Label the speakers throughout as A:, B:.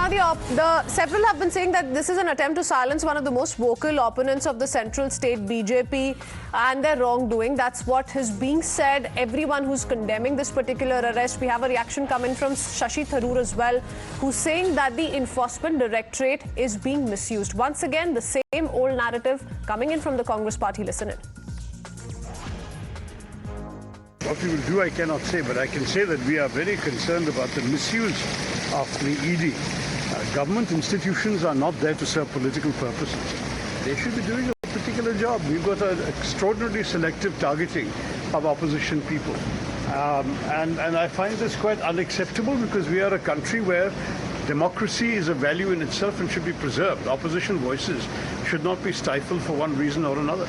A: Several have been saying that this is an attempt to silence one of the most vocal opponents of the central state, BJP, and their wrongdoing. That's what is being said. Everyone who's condemning this particular arrest. We have a reaction coming from Shashi Tharoor as well, who's saying that the Enforcement Directorate is being misused. Once again, the same old narrative coming in from the Congress party. Listen in.
B: What we will do, I cannot say, but I can say that we are very concerned about the misuse of the ED. Government institutions are not there to serve political purposes. They should be doing a particular job. We've got an extraordinarily selective targeting of opposition people. And I find this quite unacceptable because we are a country where democracy is a value in itself and should be preserved. Opposition voices should not be stifled for one reason or another.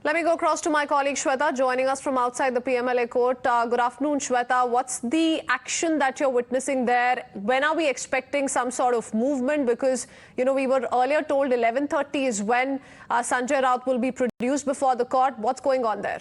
A: Let me go across to my colleague Shweta, joining us from outside the PMLA court. Good afternoon, Shweta. What's the action that you're witnessing there? When are we expecting some sort of movement? Because, you know, we were earlier told 11:30 is when Sanjay Raut will be produced before the court. What's going on there?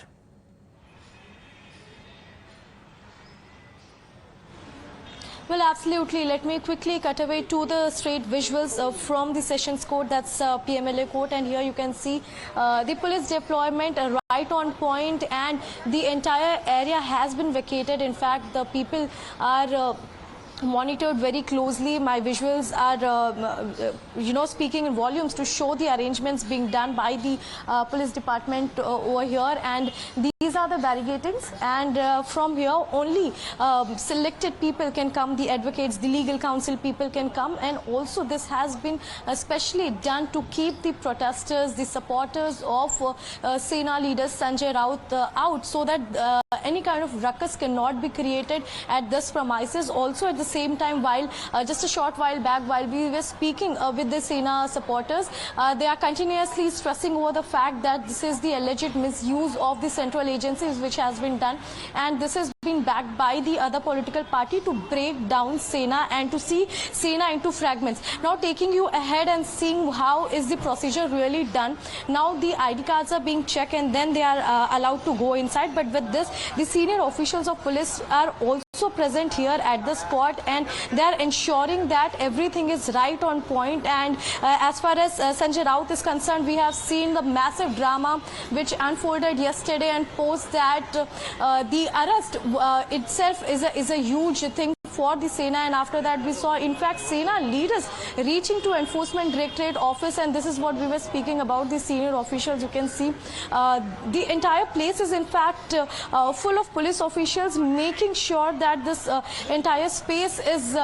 C: Well, absolutely. Let me quickly cut away to the straight visuals from the Sessions Court, that's PMLA court, and here you can see the police deployment right on point, and the entire area has been vacated. In fact, the people are monitored very closely. My visuals are, speaking in volumes to show the arrangements being done by the police department over here. And these are the barricadings, and from here only selected people can come, the advocates, the legal counsel people can come. And also this has been especially done to keep the protesters, the supporters of Sena leader Sanjay Raut out, so that any kind of ruckus cannot be created at this premises. Also at the same time, while just a short while back, while we were speaking with the Sena supporters, they are continuously stressing over the fact that this is the alleged misuse of the central agencies which has been done, and this has been backed by the other political party to break down Sena and to see Sena into fragments. Now taking you ahead and seeing how is the procedure really done. Now the ID cards are being checked and then they are allowed to go inside, but with this, the senior officials of police are also present here at the spot, and they are ensuring that everything is right on point. And as far as Sanjay Raut is concerned, we have seen the massive drama which unfolded yesterday, and post that the arrest itself is a huge thing for the Sena. And after that, we saw in fact Sena leaders reaching to Enforcement Directorate office, and this is what we were speaking about, the senior officials. You can see the entire place is in fact full of police officials, making sure that this entire space is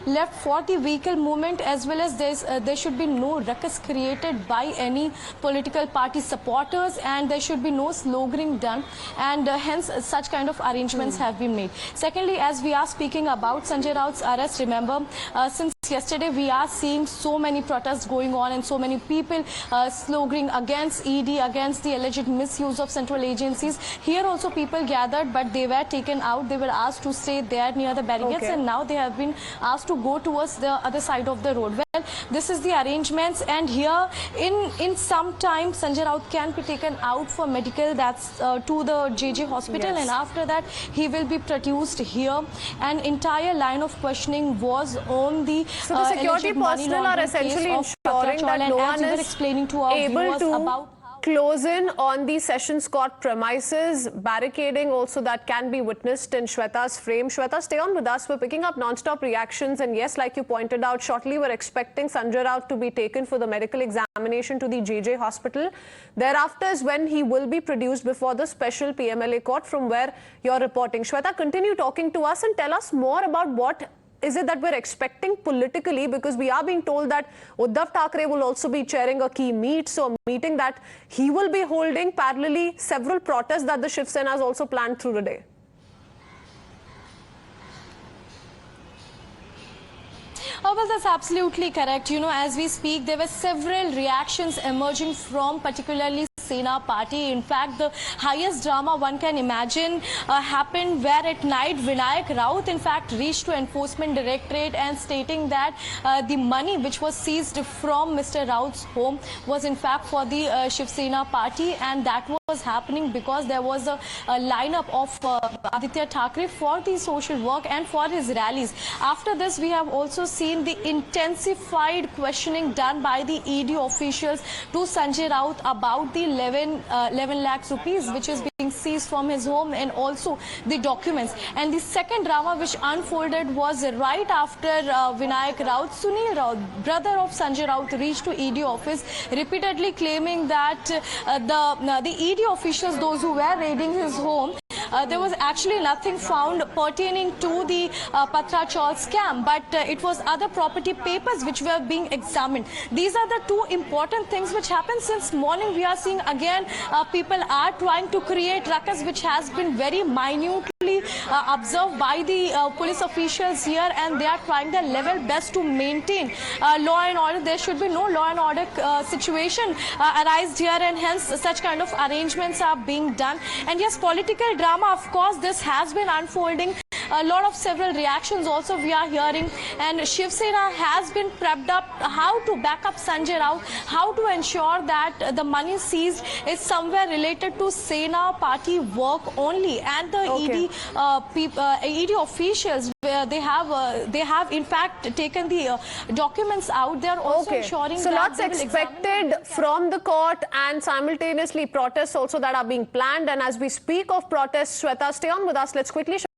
C: left for the vehicle movement, as well as there should be no ruckus created by any political party supporters, and there should be no sloganeering done, and hence such kind of arrangements have been made. Secondly, as we are speaking about Sanjay Raut's arrest, remember since yesterday we are seeing so many protests going on and so many people sloganeering against ED, against the alleged misuse of central agencies. Here also people gathered, but they were taken out. They were asked to stay there near the barricades, and now they have been asked to go towards the other side of the road. Well, this is the arrangements, and here in some time Sanjay Raut can be taken out for medical, that's to the JJ hospital, and after that he will be produced here. An entire line of questioning was on the
A: so the security personnel are essentially ensuring that no one is able to close in on the Sessions Court premises. Barricading also that can be witnessed in Shweta's frame. Shweta, stay on with us. We're picking up non-stop reactions, and yes, like you pointed out, shortly we're expecting Sanjay Raut to be taken for the medical examination to the JJ hospital. Thereafter is when he will be produced before the special PMLA court, from where you're reporting. Shweta, continue talking to us and tell us more about what is it that we're expecting politically, because we are being told that Uddhav Thackeray will also be chairing a key meet, so a meeting that he will be holding parallelly several protests that the Shiv Sena has also planned through the day.
C: Oh, well, that's absolutely correct. You know, as we speak, there were several reactions emerging from particularly Sena party. In fact, the highest drama one can imagine happened where at night Vinayak Raut in fact reached to Enforcement Directorate and stating that the money which was seized from Mr. Raut's home was in fact for the Shiv Sena party, and that was happening because there was a lineup of Aditya Thackeray for the social work and for his rallies. After this, we have also seen the intensified questioning done by the ED officials to Sanjay Raut about the 11 lakhs rupees which is being seized from his home, and also the documents. And the second drama which unfolded was right after Vinayak Raut, Sunil Raut, brother of Sanjay Raut, reached to ED office repeatedly claiming that the ED officials, those who were raiding his home, there was actually nothing found pertaining to the Patra Chaul scam, but it was other property papers which were being examined. These are the two important things which happened since morning. We are seeing again people are trying to create ruckus which has been very minutely observed by the police officials here, and they are trying their level best to maintain law and order. There should be no law and order situation arised here, and hence such kind of arrangements are being done. And yes, political drama, of course, this has been unfolding. A lot of several reactions also we are hearing, and Shiv Sena has been prepped up how to back up Sanjay Raut, how to ensure that the money seized is somewhere related to Sena party work only, and the ED officials, they have in fact taken the documents out. They are also ensuring
A: so
C: that
A: lots expected from the court, and simultaneously protests also that are being planned. And as we speak of protests, Shweta, stay on with us. Let's quickly show